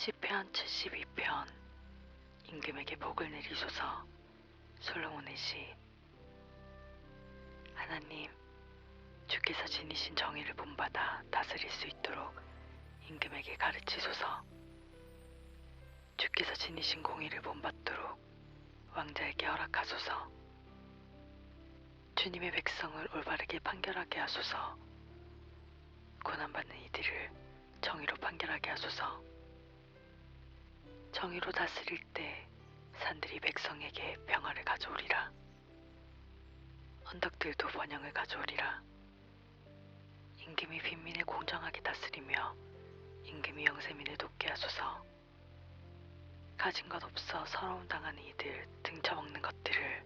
시편 72편. 임금에게 복을 내리소서. 솔로몬의 시. 하나님, 주께서 지니신 정의를 본받아 다스릴 수 있도록 임금에게 가르치소서. 주께서 지니신 공의를 본받도록 왕자에게 허락하소서. 주님의 백성을 올바르게 판결하게 하소서. 고난받는 이들을 정의로 판결하게 하소서. 정의로 다스릴 때 산들이 백성에게 평화를 가져오리라. 언덕들도 번영을 가져오리라. 임금이 빈민을 공정하게 다스리며 임금이 영세민을 돕게 하소서. 가진 것 없어 서러움 당하는 이들 등쳐먹는 것들을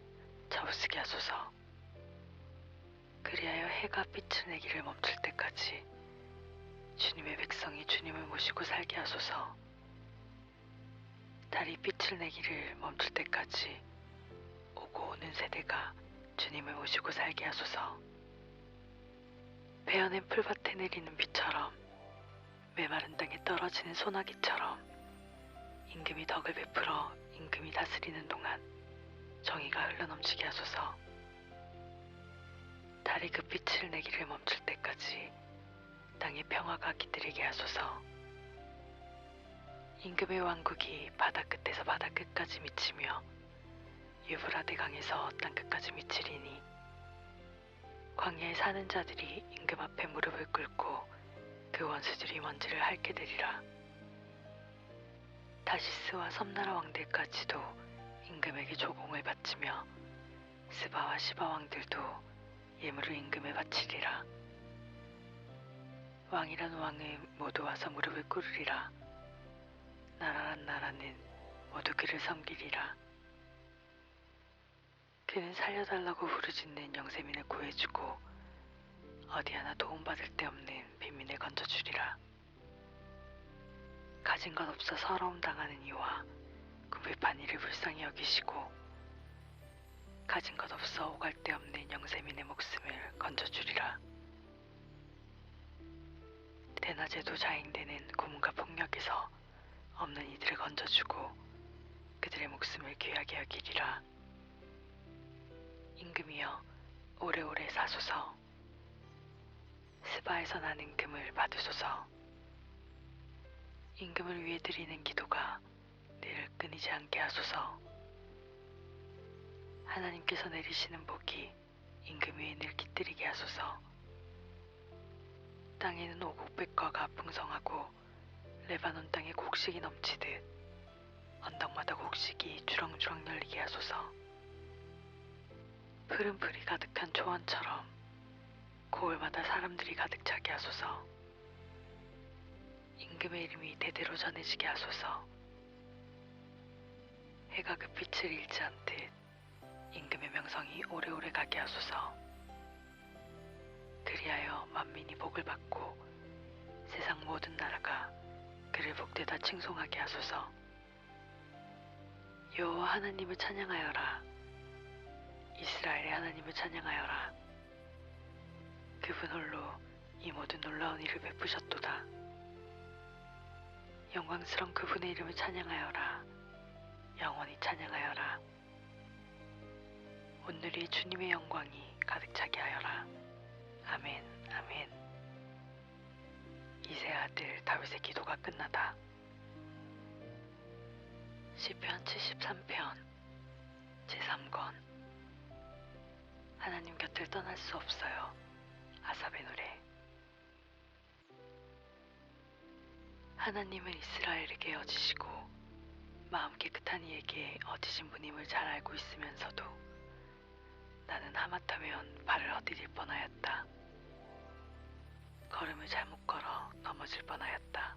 잡으시게 하소서. 그리하여 해가 빛을 내기를 멈출 때까지 주님의 백성이 주님을 모시고 살게 하소서. 달이 빛을 내기를 멈출 때까지 오고 오는 세대가 주님을 모시고 살게 하소서. 베어낸 풀밭에 내리는 비처럼 메마른 땅에 떨어지는 소나기처럼 임금이 덕을 베풀어 임금이 다스리는 동안 정의가 흘러넘치게 하소서. 달이 그 빛을 내기를 멈출 때까지 땅에 평화가 깃들이게 하소서. 임금의 왕국이 바다 끝에서 바다 끝까지 미치며 유브라데 강에서 땅 끝까지 미치리니 광야에 사는 자들이 임금 앞에 무릎을 꿇고 그 원수들이 먼지를 핥게 되리라. 다시스와 섬나라 왕들까지도 임금에게 조공을 바치며 스바와 시바 왕들도 예물을 임금에 바치리라. 왕이란 왕은 모두 와서 무릎을 꿇으리라. 나라란 나라는 모두 그를 섬기리라. 그는 살려달라고 부르짖는 영세민을 구해주고 어디 하나 도움받을 데 없는 빈민을 건져주리라. 가진 것 없어 서러움 당하는 이와 구별판 이를 불쌍히 여기시고 가진 것 없어 오갈 데 없는 영세민의 목숨을 건져주리라. 대낮에도 자행되는 고문과 폭력에서 없는 이들을 건져주고 그들의 목숨을 귀하게 여기리라. 임금이여 오래오래 사소서. 스바에서 나는 금을 받으소서. 임금을 위해 드리는 기도가 늘 끊이지 않게 하소서. 하나님께서 내리시는 복이 임금 위에 늘 깃들이게 하소서. 땅에는 오곡백과가 풍성하고 레바논 땅에 곡식이 넘치듯 언덕마다 곡식이 주렁주렁 열리게 하소서. 푸른 풀이 가득한 초원처럼 고을마다 사람들이 가득 차게 하소서. 임금의 이름이 대대로 전해지게 하소서. 해가 그 빛을 잃지 않듯 임금의 명성이 오래오래 가게 하소서. 그리하여 만민이 복을 받고 세상 모든 나라가 그를 복되다 칭송하게 하소서. 여호와 하나님을 찬양하여라. 이스라엘의 하나님을 찬양하여라. 그분 홀로 이 모든 놀라운 일을 베푸셨도다. 영광스러운 그분의 이름을 찬양하여라. 영원히 찬양하여라. 온누리에 주님의 영광이 가득 차게 하여라. 아멘, 아멘. 이새의 아들 다윗의 기도가 끝나다. 시편 73편 제3권. 하나님 곁을 떠날 수 없어요. 아삽의 노래. 하나님은 이스라엘에게 얻으시고 마음 깨끗한 이에게 얻으신 분임을 잘 알고 있으면서도 나는 하마터면 발을 헛디딜 뻔하였다. 걸음을 잘못 걸어 넘어질 뻔하였다.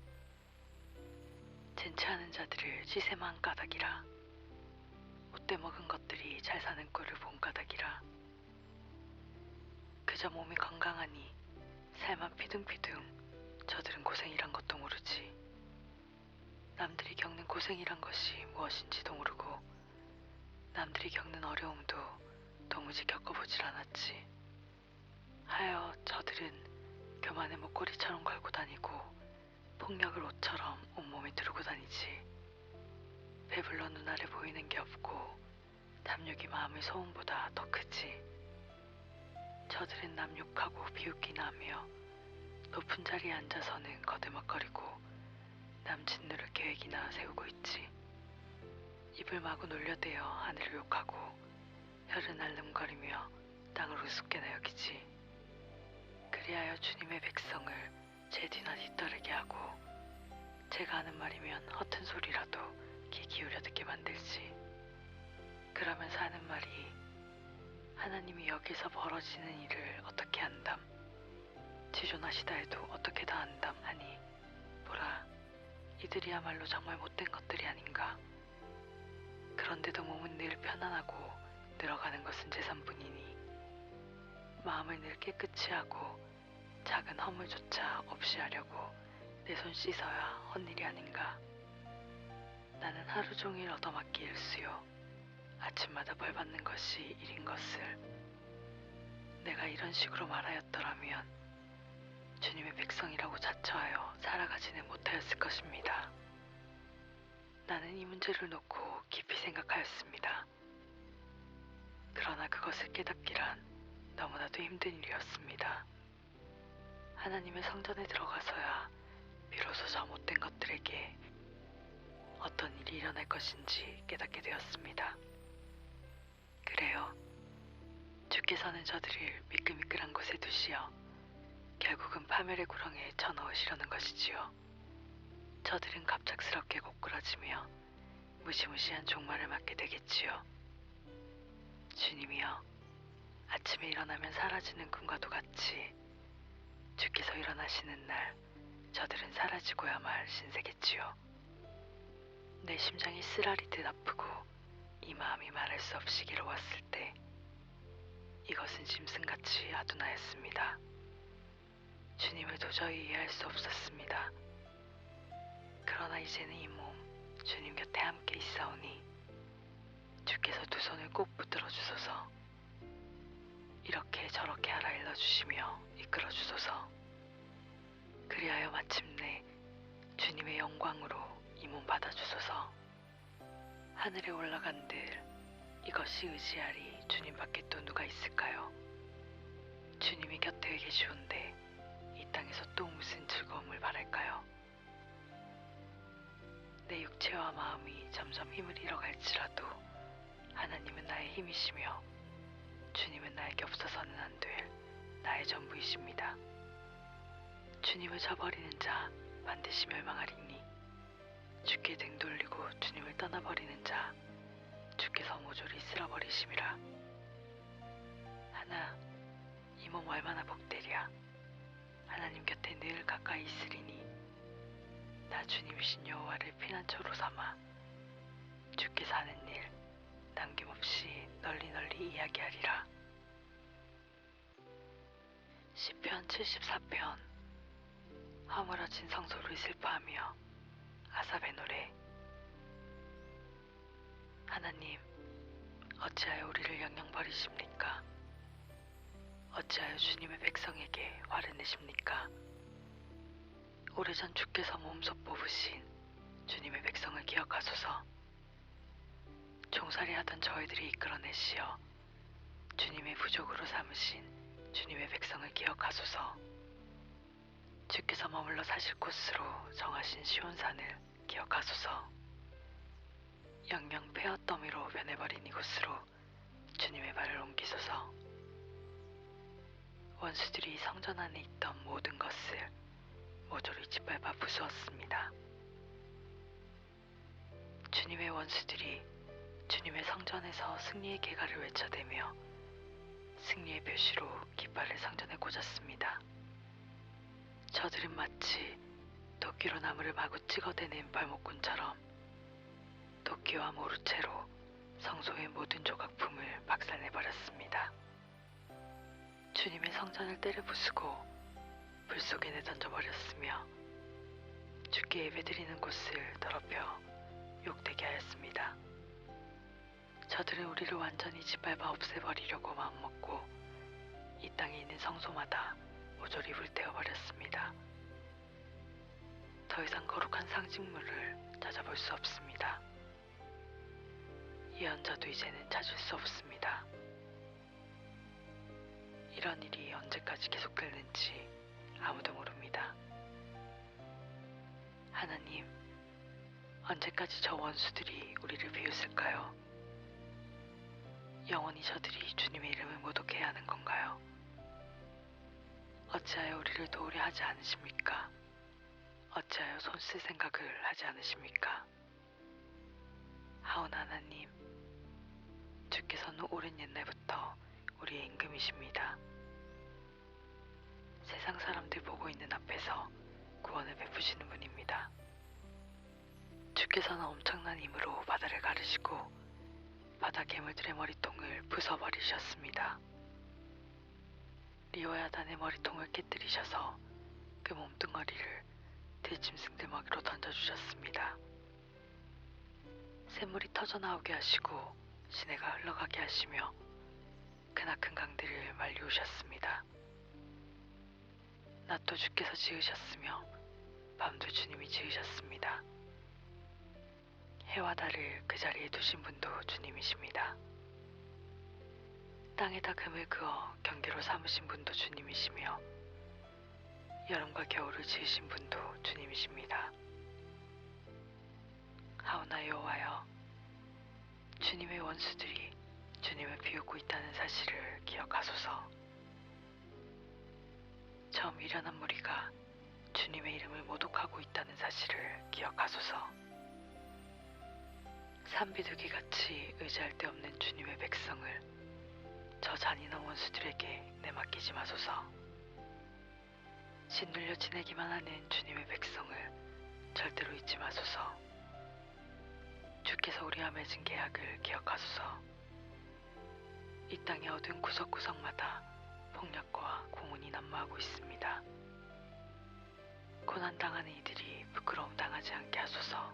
젠치하는 자들을 시세만 까닭이라. 못돼 먹은 것들이 잘 사는 꼴을 본 까닭이라. 그저 몸이 건강하니 살만 피둥피둥 저들은 고생이란 것도 모르지. 남들이 겪는 고생이란 것이 무엇인지도 모르고 남들이 겪는 어려움도 도무지 겪어보질 않았지. 하여 저들은 교만의 목걸이처럼 걸고 다니고 폭력을 옷처럼 온몸에 두르고 다니지. 배불러 눈알에 보이는 게 없고 탐욕이 마음의 소음보다 더 크지. 저들은 남 욕하고 비웃기나 하며 높은 자리에 앉아서는 거들먹거리고 남 짓누를 계획이나 세우고 있지. 입을 마구 놀려대어 하늘을 욕하고 혀를 날름거리며 땅을 우습게나 여기지. 그리하여 주님의 백성을 제 뒤나 뒤따르게 하고 제가 하는 말이면 허튼 소리라도 귀 기울여 듣게 만들지. 그러면서 하는 말이 하나님이 여기서 벌어지는 일을 어떻게 안담, 지존하시다 해도 어떻게 다 안담 하니 보라, 이들이야말로 정말 못된 것들이 아닌가. 그런데도 몸은 늘 편안하고 늘어가는 것은 재산뿐이니 마음을 늘 깨끗이 하고 작은 허물조차 없이 하려고 내 손 씻어야 헛일이 아닌가. 나는 하루 종일 얻어맞기 일수요 아침마다 벌 받는 것이 일인 것을. 내가 이런 식으로 말하였더라면 주님의 백성이라고 자처하여 살아가지는 못하였을 것입니다. 나는 이 문제를 놓고 깊이 생각하였습니다. 그러나 그것을 깨닫기란 너무나도 힘든 일이었습니다. 하나님의 성전에 들어가서야 비로소 저 못된 것들에게 어떤 일이 일어날 것인지 깨닫게 되었습니다. 그래요. 주께서는 저들을 미끌미끌한 곳에 두시어 결국은 파멸의 구렁이에 쳐넣으시려는 것이지요. 저들은 갑작스럽게 고꾸라지며 무시무시한 종말을 맞게 되겠지요. 주님이여, 아침에 일어나면 사라지는 꿈과도 같이 주께서 일어나시는 날 저들은 사라지고야 말 신세겠지요. 내 심장이 쓰라리듯 아프고 이 마음이 말할 수 없이 괴로웠을 때 이것은 짐승같이 아둔하였습니다. 주님을 도저히 이해할 수 없었습니다. 그러나 이제는 이 몸 주님 곁에 함께 있사오니 주께서 두 손을 꼭 붙들어 주소서. 이렇게 저렇게 하라 일러주시며 이끌어 주소서. 그리하여 마침내 주님의 영광으로 이 몸 받아주소서. 하늘에 올라간들 이것이 의지하리 주님밖에 또 누가 있을까요? 주님이 곁에 계시온데 이 땅에서 또 무슨 즐거움을 바랄까요? 내 육체와 마음이 점점 힘을 잃어갈지라도 하나님은 나의 힘이시며 주님은 나에게 없어서는 안 될 나의 전부이십니다. 주님을 저버리는 자 반드시 멸망하리니 주께 등 돌리고 주님을 떠나버리는 자 주께서 모조리 쓸어버리심이라. 하나, 이 몸 얼마나 복되랴. 하나님 곁에 늘 가까이 있으리니 나 주님이신 여호와를 피난처로 삼아 주께서 하는 일 남김없이 널리 이야기하리라. 시편 74편. 허물어진 성소를 슬퍼하며 아삽의 노래. 하나님, 어찌하여 우리를 영영 버리십니까? 어찌하여 주님의 백성에게 화를 내십니까? 오래전 주께서 몸소 뽑으신 주님의 백성을 기억하소서. 종살이 하던 저희들이 이끌어내시어 주님의 부족으로 삼으신 주님의 백성을 기억하소서. 주께서 머물러 사실 곳으로 정하신 시온산을 기억하소서. 영영 폐허 더미로 변해버린 이곳으로 주님의 발을 옮기소서. 원수들이 성전 안에 있던 모든 것을 모조리 짓밟아 부수었습니다. 주님의 원수들이 주님의 성전에서 승리의 계가를 외쳐대며 승리의 표시로 깃발을 성전에 꽂았습니다. 저들은 마치 도끼로 나무를 마구 찍어대는 벌목꾼처럼 도끼와 모루채로 성소의 모든 조각품을 박살내버렸습니다. 주님의 성전을 때려 부수고 불 속에 내던져버렸으며 주께 예배드리는 곳을 더럽혀 욕되게 하였습니다. 저들은 우리를 완전히 짓밟아 없애버리려고 마음먹고 이 땅에 있는 성소마다 모조리 불태워버렸습니다. 더 이상 거룩한 상징물을 찾아볼 수 없습니다. 예언자도 이제는 찾을 수 없습니다. 이런 일이 언제까지 계속될는지 아무도 모릅니다. 하나님, 언제까지 저 원수들이 우리를 비웃을까요? 영원히 저들이 주님의 이름을 모독해야 하는 건가요? 어찌하여 우리를 도우려 하지 않으십니까? 어찌하여 손쓸 생각을 하지 않으십니까? 하오나 하나님, 주께서는 오랜 옛날부터 우리의 임금이십니다. 세상 사람들 보고 있는 앞에서 구원을 베푸시는 분입니다. 주께서는 엄청난 힘으로 바다를 가르시고 바다 괴물들의 머리통을 부숴버리셨습니다. 리오야단의 머리통을 깨뜨리셔서 그 몸뚱어리를 들짐승들 먹이로 던져주셨습니다. 샘물이 터져나오게 하시고 시내가 흘러가게 하시며 크나큰 강들을 말리우셨습니다. 낮도 주께서 지으셨으며 밤도 주님이 지으셨습니다. 해와 달을 그 자리에 두신 분도 주님이십니다. 땅에다 금을 그어 경계로 삼으신 분도 주님이시며 여름과 겨울을 지으신 분도 주님이십니다. 하오나 여호와여, 주님의 원수들이 주님을 비웃고 있다는 사실을 기억하소서. 저 미련한 무리가 주님의 이름을 모독하고 있다는 사실을 기억하소서. 산비둘기같이 의지할 데 없는 주님의 백성을 저 잔인한 원수들에게 내맡기지 마소서. 짓눌려 지내기만 하는 주님의 백성을 절대로 잊지 마소서. 주께서 우리와 맺은 계약을 기억하소서. 이 땅의 어두운 구석구석마다 폭력과 고문이 난무하고 있습니다. 고난당하는 이들이 부끄러움 당하지 않게 하소서.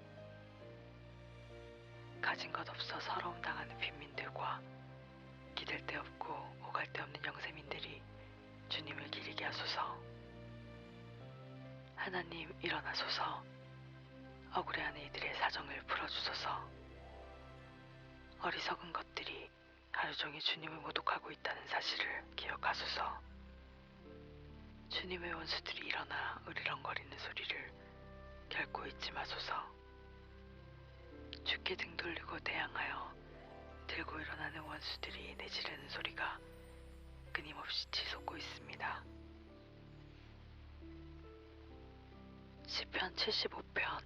가진 것 없어 서러움 당하는 빈민들과 기댈 데 없고 오갈 데 없는 영세민들이 주님을 기리게 하소서. 하나님, 일어나소서. 억울해하는 이들의 사정을 풀어주소서. 어리석은 것들이 하루 종일 주님을 모독하고 있다는 사실을 기억하소서. 주님의 원수들이 일어나 으리렁거리는 소리를 결코 잊지 마소서. 주께 등 돌리고 대항하여 들고 일어나는 원수들이 내지르는 소리가 끊임없이 치솟고 있습니다. 시편 75편.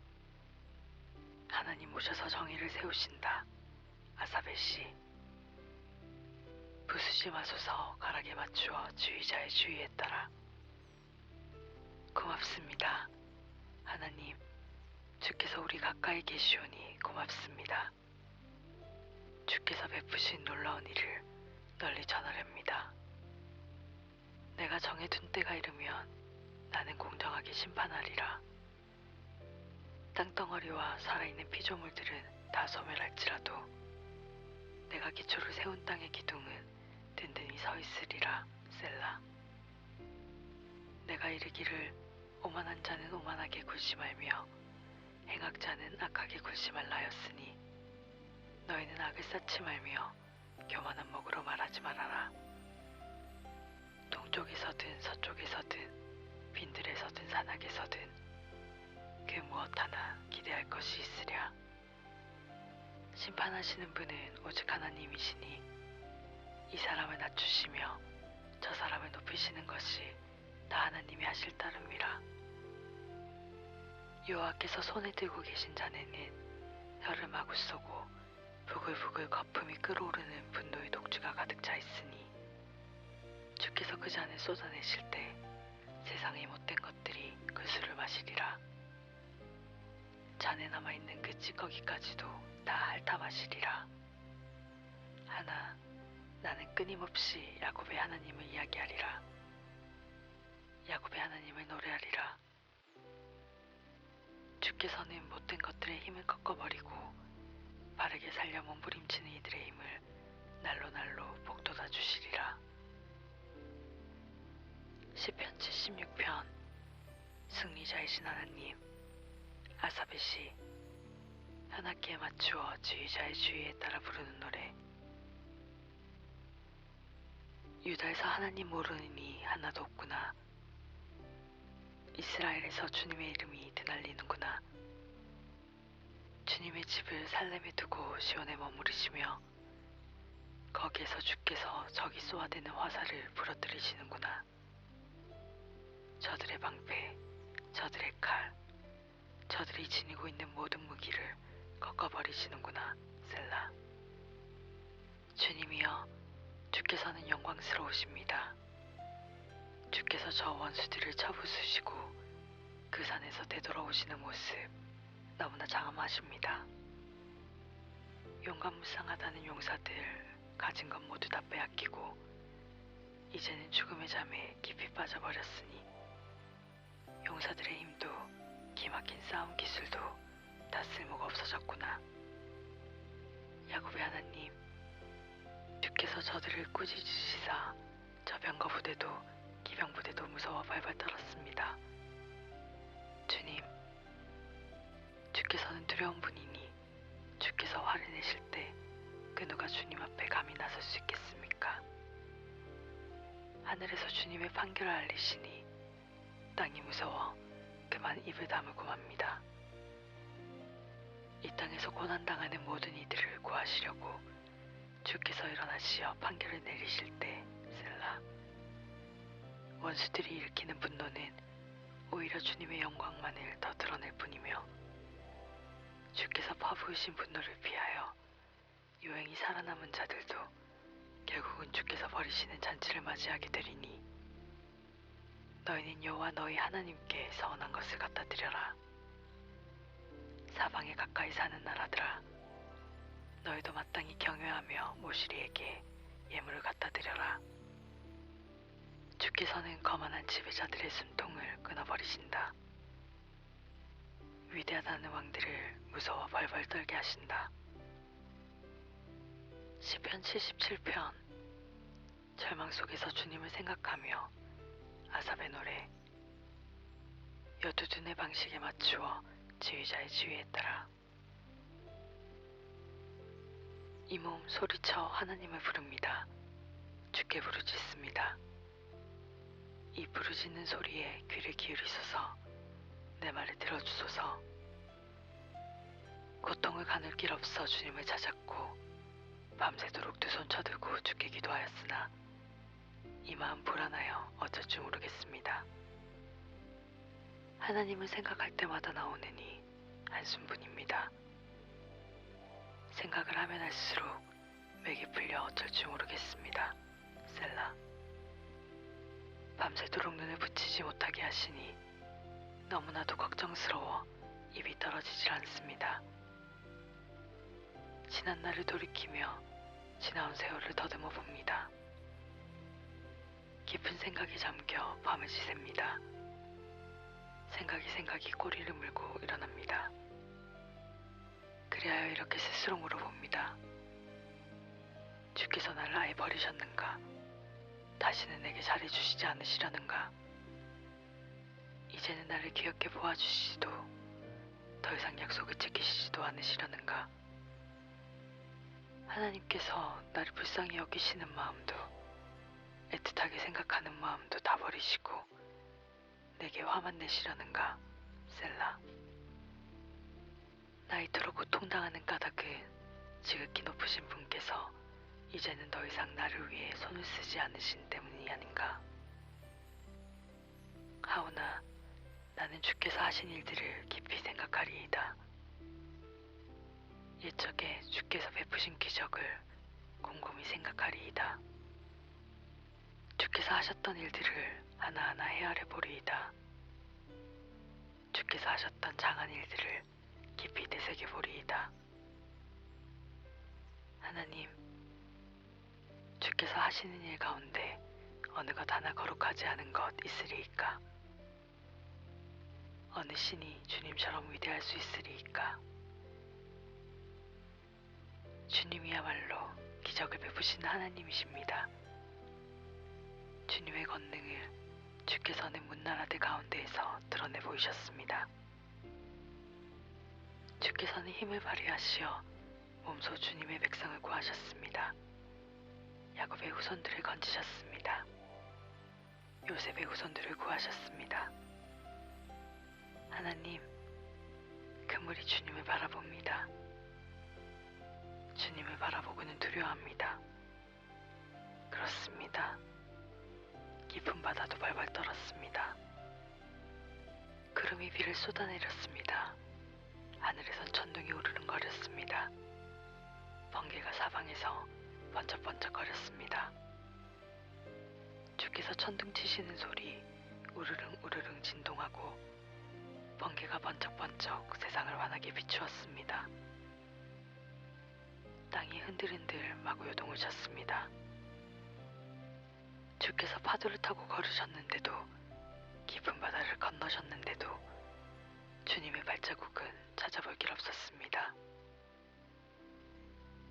하나님 오셔서 정의를 세우신다. 아사벨 시. 부수지 마소서. 가락에 맞추어 주의자의 주의에 따라. 고맙습니다. 하나님, 주께서 우리 가까이 계시오니 고맙습니다. 주께서 베푸신 놀라운 일을 널리 전하렵니다. 내가 정해둔 때가 이르면 나는 공정하게 심판하리라. 땅덩어리와 살아있는 피조물들은 다 소멸할지라도 내가 기초를 세운 땅의 기둥은 든든히 서 있으리라. 셀라. 내가 이르기를 오만한 자는 오만하게 굴심하며 행악자는 악하게 굴심할라 하였으니 너희는 악을 쌓지 말며 교만한 목으로 말하지 말아라. 동쪽에서든 서쪽에서든 빈들에서든 산악에서든 그 무엇 하나 기대할 것이 있으랴. 심판하시는 분은 오직 하나님이시니 이 사람을 낮추시며 저 사람을 높이시는 것이 다 하나님이 하실 따름이라. 여호와께서 손에 들고 계신 잔에는 혀를 마구 쏘고 부글부글 거품이 끓어오르는 분노의 독주가 가득 차 있으니 주께서 그 잔을 쏟아내실 때 세상의 못된 것들이 그 술을 마시리라. 잔에 남아있는 그 찌꺼기까지도 다 핥아 마시리라. 하나, 나는 끊임없이 야곱의 하나님을 이야기하리라. 야곱의 하나님을 노래하리라. 주께서는 못된 것들의 힘을 꺾어버리고 바르게 살려 몸부림치는 이들의 힘을 날로 복돋아 주시리라. 시편 76편. 승리자이신 하나님, 아사벳이 현악기에 맞추어 지휘자의 주의에 따라 부르는 노래. 유다에서 하나님 모르는 이 하나도 없구나. 이스라엘에서 주님의 이름이 드날리는구나. 주님의 집을 살렘에 두고 시온에 머무르시며 거기에서 주께서 저기 쏘아대는 화살을 부러뜨리시는구나. 저들의 방패, 저들의 칼, 저들이 지니고 있는 모든 무기를 꺾어버리시는구나. 셀라. 주님이여, 주께서는 영광스러우십니다. 주께서 저 원수들을 쳐부수시고 그 산에서 되돌아오시는 모습 너무나 장엄하십니다. 용감무쌍하다는 용사들 가진 것 모두 다 빼앗기고 이제는 죽음의 잠에 깊이 빠져버렸으니 용사들의 힘도 기막힌 싸움 기술도 다 쓸모가 없어졌구나. 야곱의 하나님, 주께서 저들을 꾸짖으시사 저 병거 부대도 기병 부대도 무서워 발발 떨었습니다. 주님, 주께서는 두려운 분이니 주께서 화를 내실 때 그 누가 주님 앞에 감히 나설 수 있겠습니까? 하늘에서 주님의 판결을 알리시니 땅이 무서워 그만 입을 다물고 맙니다. 이 땅에서 고난당하는 모든 이들을 구하시려고 주께서 일어나시어 판결을 내리실 때 셀라. 원수들이 일으키는 분노는 오히려 주님의 영광만을 더 드러낼 뿐이며 주께서 퍼부으신 분노를 피하여 요행이 살아남은 자들도 결국은 주께서 버리시는 잔치를 맞이하게 되리니 너희는 여호와 너희 하나님께 서원한 것을 갖다 드려라. 사방에 가까이 사는 나라들아, 너희도 마땅히 경외하며 모시리에게 예물을 갖다 드려라. 주께서는 거만한 지배자들의 숨통을 끊어버리신다. 위대하다는 왕들을 무서워 벌벌 떨게 하신다. 시편 77편. 절망 속에서 주님을 생각하며 아삽의 노래. 여두둔의 방식에 맞추어 지휘자의 지휘에 따라 이 몸 소리쳐 하나님을 부릅니다. 주께 부르짖습니다. 이 부르짖는 소리에 귀를 기울이소서. 내 말을 들어주소서. 고통을 가눌 길 없어 주님을 찾았고 밤새도록 두 손 쳐들고 주께 기도하였으나 이 마음 불안하여 어쩔 줄 모르겠습니다. 하나님을 생각할 때마다 나오는 이 한숨뿐입니다. 생각을 하면 할수록 맥이 풀려 어쩔 줄 모르겠습니다. 셀라. 밤새도록 눈을 붙이지 못하게 하시니 너무나도 걱정스러워 입이 떨어지질 않습니다. 지난 날을 돌이키며 지나온 세월을 더듬어 봅니다. 깊은 생각에 잠겨 밤을 지새입니다. 생각이 꼬리를 물고 일어납니다. 그리하여 이렇게 스스로 물어봅니다. 주께서 나를 아예 버리셨는가? 다시는 내게 잘해주시지 않으시려는가? 이제는 나를 귀엽게 보아주시지도 더 이상 약속을 지키시지도 않으시려는가? 하나님께서 나를 불쌍히 여기시는 마음도 애틋하게 생각하는 마음도 다 버리시고 내게 화만 내시려는가? 셀라. 나 이토록 고통당하는 까닭은 지극히 높으신 분께서 이제는 더 이상 나를 위해 손을 쓰지 않으신 때문이 아닌가? 하오나 나는 주께서 하신 일들을 깊이 생각하리이다. 옛적에 주께서 베푸신 기적을 곰곰이 생각하리이다. 주께서 하셨던 일들을 하나하나 헤아려 보리이다. 주께서 하셨던 장한 일들을 깊이 되새겨 보리이다. 하나님, 주께서 하시는 일 가운데 어느 것 하나 거룩하지 않은 것 있으리이까? 어느 신이 주님처럼 위대할 수 있으리이까? 주님이야말로 기적을 베푸시는 하나님이십니다. 주님의 권능을 주께서는 문나라들 가운데에서 드러내 보이셨습니다. 주께서는 힘을 발휘하시어 몸소 주님의 백성을 구하셨습니다. 야곱의 후손들을 건지셨습니다. 요셉의 후손들을 구하셨습니다. 하나님, 그물이 주님을 바라봅니다. 주님을 바라보고는 두려워합니다. 그렇습니다. 깊은 바다도 발발 떨었습니다. 구름이 비를 쏟아내렸습니다. 하늘에선 천둥이 우르릉거렸습니다. 번개가 사방에서 번쩍번쩍거렸습니다. 주께서 천둥 치시는 소리 우르릉 우르릉 진동하고 번개가 번쩍번쩍 세상을 환하게 비추었습니다. 땅이 흔들흔들 마구 요동을 쳤습니다. 주께서 파도를 타고 걸으셨는데도, 깊은 바다를 건너셨는데도 주님의 발자국은 찾아볼 길 없었습니다.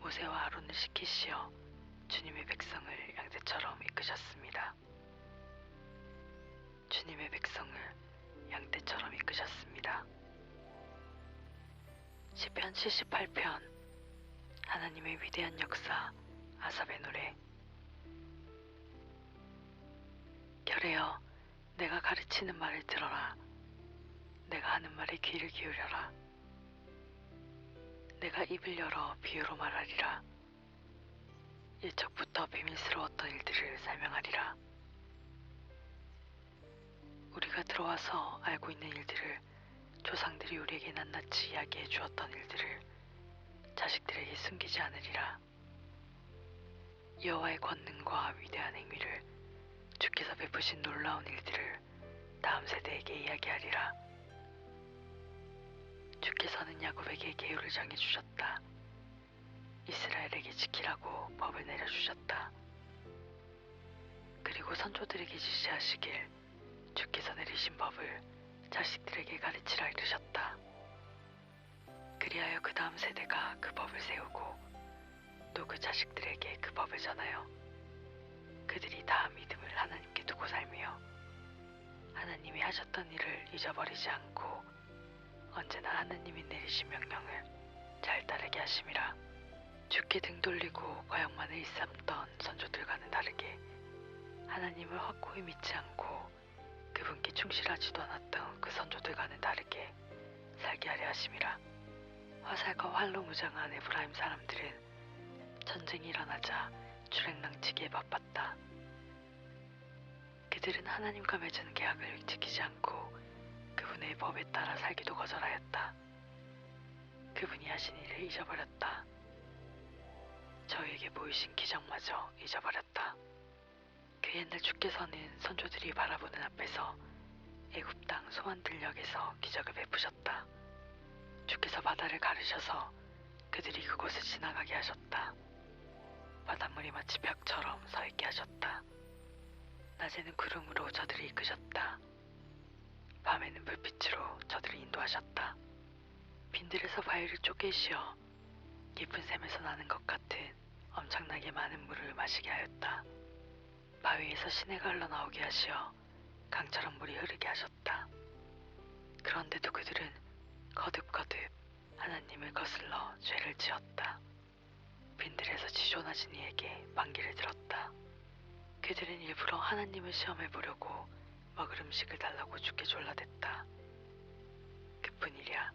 모세와 아론을 시키시어 주님의 백성을 양떼처럼 이끄셨습니다. 주님의 백성을 양떼처럼 이끄셨습니다. 시편 78편. 하나님의 위대한 역사. 아삽의 노래. 결혜여, 내가 가르치는 말을 들어라. 내가 하는 말에 귀를 기울여라. 내가 입을 열어 비유로 말하리라. 일적부터 비밀스러웠던 일들을 설명하리라. 우리가 들어와서 알고 있는 일들을, 조상들이 우리에게 낱낱이 이야기해 주었던 일들을 자식들에게 숨기지 않으리라. 여호와의 권능과 위대한 행위를, 주께서 베푸신 놀라운 일들을 다음 세대에게 이야기하리라. 주께서는 야곱에게 계율을 정해주셨다. 이스라엘에게 지키라고 법을 내려주셨다. 그리고 선조들에게 지시하시길, 주께서 내리신 법을 자식들에게 가르치라 이르셨다. 그리하여 그 다음 세대가 그 법을 세우고 또 그 자식들에게 그 법을 전하여 그들이 다 믿음을 하나님께 두고 살며 하나님이 하셨던 일을 잊어버리지 않고 언제나 하나님이 내리신 명령을 잘 따르게 하심이라. 주께 등 돌리고 과역만을 일삼던 선조들과는 다르게 하나님을 확고히 믿지 않고 그분께 충실하지도 않았던 그 선조들과는 다르게 살게 하려 하심이라. 화살과 활로 무장한 에브라임 사람들은 전쟁이 일어나자 주랭랑치기에 바빴다. 그들은 하나님과 맺은 계약을 지키지 않고 그분의 법에 따라 살기도 거절하였다. 그분이 하신 일을 잊어버렸다. 저에게 보이신 기적마저 잊어버렸다. 그 옛날 주께서는 선조들이 바라보는 앞에서 애굽 땅 소환들역에서 기적을 베푸셨다. 주께서 바다를 가르셔서 그들이 그곳을 지나가게 하셨다. 바닷물이 마치 벽처럼 서 있게 하셨다. 낮에는 구름으로 저들을 이끄셨다. 밤에는 불빛으로 저들을 인도하셨다. 빈들에서 바위를 쪼개시어 깊은 샘에서 나는 것 같은 엄청나게 많은 물을 마시게 하였다. 바위에서 시내가 흘러나오게 하시어 강처럼 물이 흐르게 하셨다. 그런데도 그들은 거듭거듭 하나님을 거슬러 죄를 지었다. 빈들에서 지존하신 이에게 반기를 들었다. 그들은 일부러 하나님을 시험해 보려고 먹을 음식을 달라고 주께 졸라댔다. 그뿐이랴.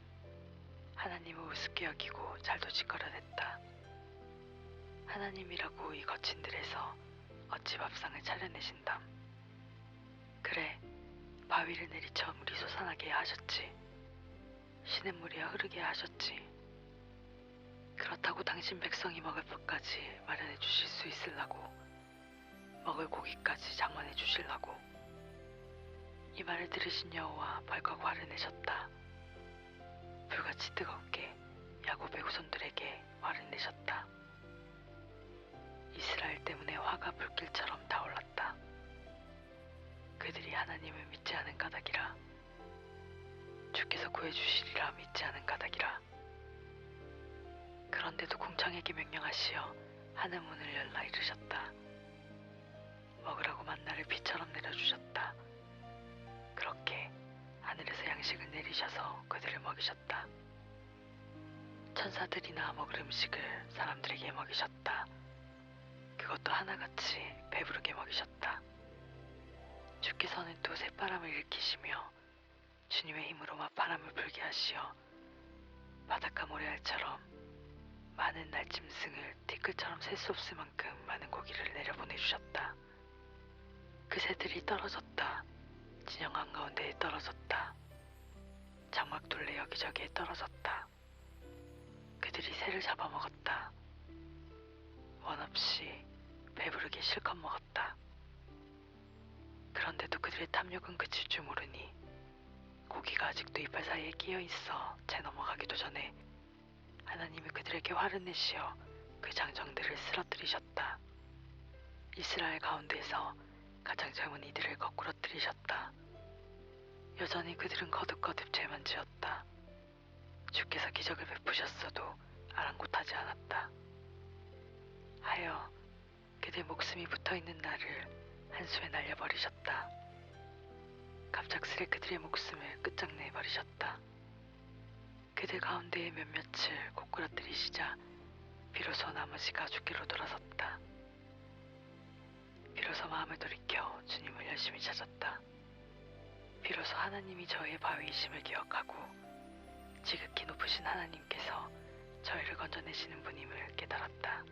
하나님을 우습게 여기고 잘도 짓거려댔다. 하나님이라고 이 거친 들에서 어찌 밥상을 차려내신담. 그래, 바위를 내리쳐 물이 솟아나게 하셨지. 시냇물이야 흐르게 하셨지. 그렇다고 당신 백성이 먹을 것까지 마련해 주실 수 있으려고, 먹을 고기까지 장만해 주실라고. 이 말을 들으신 여호와 벌컥 화를 내셨다. 불같이 뜨겁게 야곱의 후손들에게 화를 내셨다. 이스라엘 때문에 화가 불길처럼 타올랐다. 그들이 하나님을 믿지 않은 까닭이라. 주께서 구해주시리라 믿지 않은 까닭이라. 그런데도 궁창에게 명령하시어 하늘 문을 열라 이르셨다. 먹으라고 만나를 비처럼 내려주셨다. 그렇게 하늘에서 양식을 내리셔서 그들을 먹이셨다. 천사들이나 먹을 음식을 사람들에게 먹이셨다. 그것도 하나같이 배부르게 먹이셨다. 주께서는 또 새바람을 일으키시며 주님의 힘으로 바람을 불게 하시어 바닷가 모래알처럼 많은 날짐승을 티끌처럼 셀 수 없을 만큼 많은 고기를 내려보내주셨다. 그 새들이 떨어졌다. 진영 한가운데에 떨어졌다. 장막둘레 여기저기에 떨어졌다. 그들이 새를 잡아먹었다. 원없이 배부르게 실컷 먹었다. 그런데도 그들의 탐욕은 그칠 줄 모르니 고기가 아직도 이빨 사이에 끼어있어 채 넘어가기도 전에 하나님이 그들에게 화를 내시어 그 장정들을 쓰러뜨리셨다. 이스라엘 가운데에서 가장 젊은 이들을 거꾸러뜨리셨다. 여전히 그들은 거듭거듭 죄만 지었다. 주께서 기적을 베푸셨어도 아랑곳하지 않았다. 하여 그들 목숨이 붙어있는 나를 한수에 날려버리셨다. 갑작스레 그들의 목숨을 끝장내버리셨다. 그들 가운데의 몇몇을 고꾸라뜨리시자 비로소 나머지가 주께로 돌아섰다. 비로소 마음을 돌이켜 주님을 열심히 찾았다. 비로소 하나님이 저의 바위이심을 기억하고 지극히 높으신 하나님께서 저희를 건져내시는 분임을 깨달았다.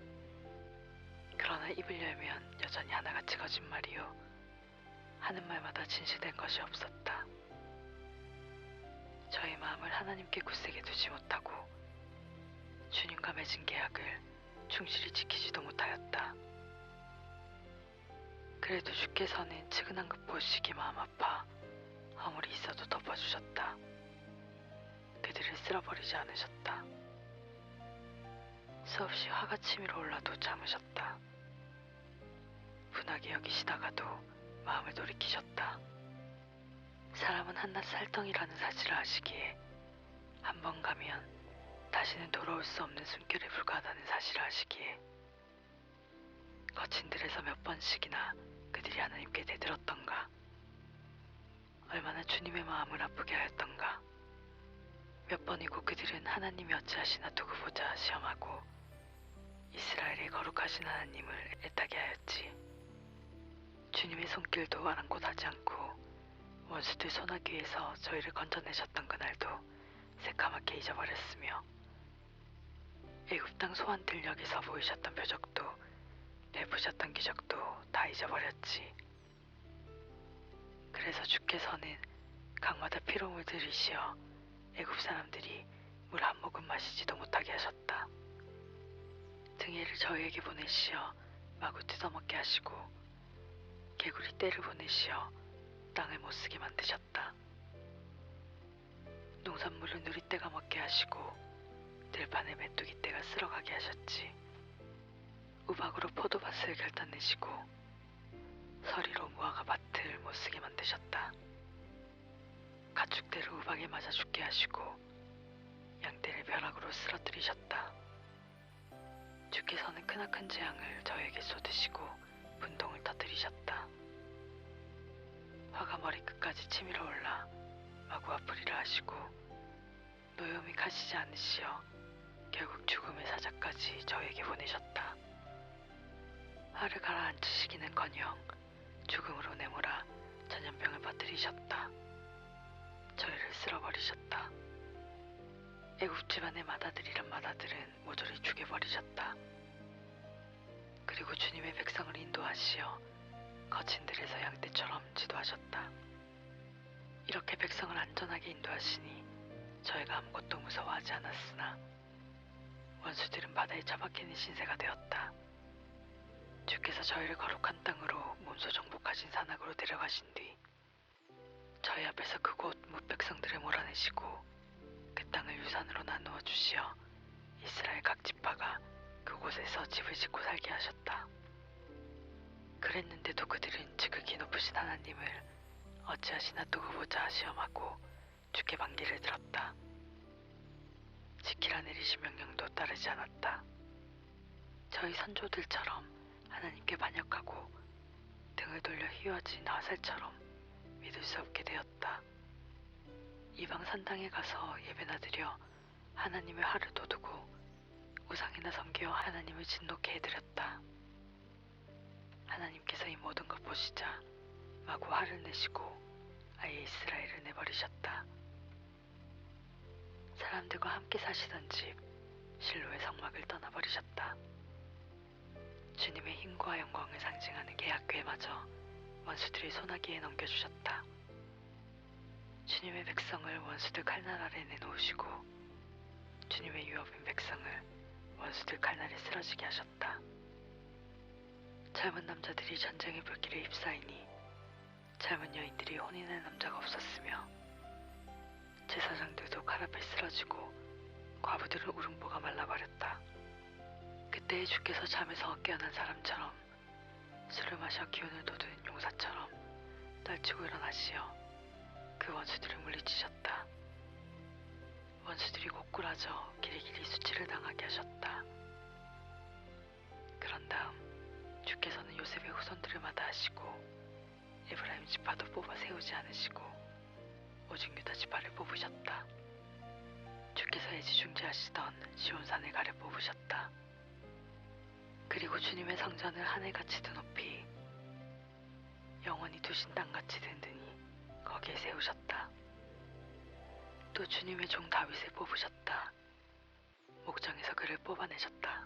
그러나 입을 열면 여전히 하나같이 거짓말이요 하는 말마다 진실된 것이 없었다. 저의 마음을 하나님께 굳세게 두지 못하고 주님과 맺은 계약을 충실히 지키지도 못하였다. 그래도 주께서는 측은한 것 보시기 마음 아파 아무리 있어도 덮어주셨다. 그들을 쓸어버리지 않으셨다. 수없이 화가 치밀어 올라도 참으셨다. 분하게 여기시다가도 마음을 돌이키셨다. 사람은 한낱 살덩이라는 사실을 아시기에 한 번 가면 다시는 돌아올 수 없는 숨결에 불과하다는 사실을 아시기에 거친 들에서 몇 번씩이나 그들이 하나님께 대들었던가, 얼마나 주님의 마음을 아프게 하였던가. 몇 번이고 그들은 하나님이 어찌하시나 두고 보자 시험하고 이스라엘의 거룩하신 하나님을 애타게 하였지. 주님의 손길도 아랑곳하지 않고 원수들 손아귀 위에서 저희를 건져내셨던 그날도 새까맣게 잊어버렸으며 애굽 땅 소환 들녘에서 보이셨던 표적도 베푸셨던 기적도 다 잊어버렸지. 그래서 주께서는 강마다 피로 물들이시어 애굽 사람들이 물 한 모금 마시지도 못하게 하셨다. 등해를 저희에게 보내시어 마구 뜯어먹게 하시고 개구리 떼를 보내시어 땅을 못쓰게 만드셨다. 농산물을 누리떼가 먹게 하시고 들판에 메뚜기떼가 쓸어가게 하셨지. 우박으로 포도밭을 결단내시고 서리로 무화과 밭을 못쓰게 만드셨다. 가축대를 우박에 맞아 죽게 하시고 양떼를 벼락으로 쓰러뜨리셨다. 주께서는 크나큰 재앙을 저에게 쏟으시고 분통을 터뜨리셨다. 화가 머리끝까지 치밀어 올라 마구 아프리라 하시고 노염이 가시지 않으시어 결국 죽음의 사자까지 저에게 보내셨다. 화를 가라앉히시기는커녕 죽음으로 내몰아 전염병을 퍼뜨리셨다. 저희를 쓸어버리셨다. 애굽 집안의 맏아들이란 맏아들은 모조리 죽여버리셨다. 그리고 주님의 백성을 인도하시어 거친 들에서 양떼처럼 지도하셨다. 이렇게 백성을 안전하게 인도하시니 저희가 아무것도 무서워하지 않았으나 원수들은 바다에 처박히는 신세가 되었다. 주께서 저희를 거룩한 땅으로 몸소 정복하신 산악으로 데려가신 뒤 저희 앞에서 그곳 무백성들을 몰아내시고 그 땅을 유산으로 나누어 주시어 이스라엘 각 지파가 그곳에서 집을 짓고 살게 하셨다. 그랬는데도 그들은 지극히 높으신 하나님을 어찌하시나 두고 보자 시험하고 주께 반기를 들었다. 지키라 내리신 명령도 따르지 않았다. 저희 선조들처럼 하나님께 반역하고 등을 돌려 휘어진 화살처럼 믿을 수 없게 되었다. 이방 산당에 가서 예배나 드려 하나님의 화를 돋우고 우상이나 섬겨 하나님을 진노케 해드렸다. 하나님께서 이 모든 걸 보시자 마구 화를 내시고 아예 이스라엘을 내버리셨다. 사람들과 함께 사시던 집 실로의 성막을 떠나버리셨다. 주님의 힘과 영광을 상징하는 계약궤마저 원수들이 손아귀에 넘겨주셨다. 주님의 백성을 원수들 칼날 아래 내놓으시고 주님의 유업인 백성을 원수들 칼날에 쓰러지게 하셨다. 젊은 남자들이 전쟁의 불길에 휩싸이니 젊은 여인들이 혼인할 남자가 없었으며 제사장들도 칼 앞에 쓰러지고 과부들은 우릉보가 말라버렸다. 그때에 주께서 잠에서 깨어난 사람처럼 술을 마셔 기운을 돋우는 용사처럼 떨치고 일어나시어 그 원수들을 물리치셨다. 원수들이 고꾸라져 길이길이 수치를 당하게 하셨다. 그런 다음 주께서는 요셉의 후손들을 마다하시고 에브라임 지파도 뽑아 세우지 않으시고 오직 유다 지파를 뽑으셨다. 주께서 애지중지하시던 시온산을 가려 뽑으셨다. 그리고 주님의 성전을 하늘같이 드높이 영원히 두신 땅같이 든든히 거기에 세우셨다. 또 주님의 종 다윗을 뽑으셨다. 목정에서 그를 뽑아내셨다.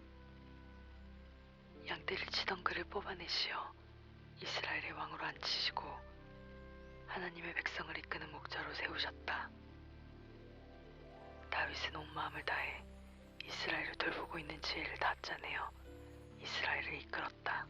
양떼를 치던 그를 뽑아내시어 이스라엘의 왕으로 앉히시고 하나님의 백성을 이끄는 목자로 세우셨다. 다윗은 온 마음을 다해 이스라엘을 돌보고 있는 지혜를 다 짜내어 이스라엘을 이끌었다.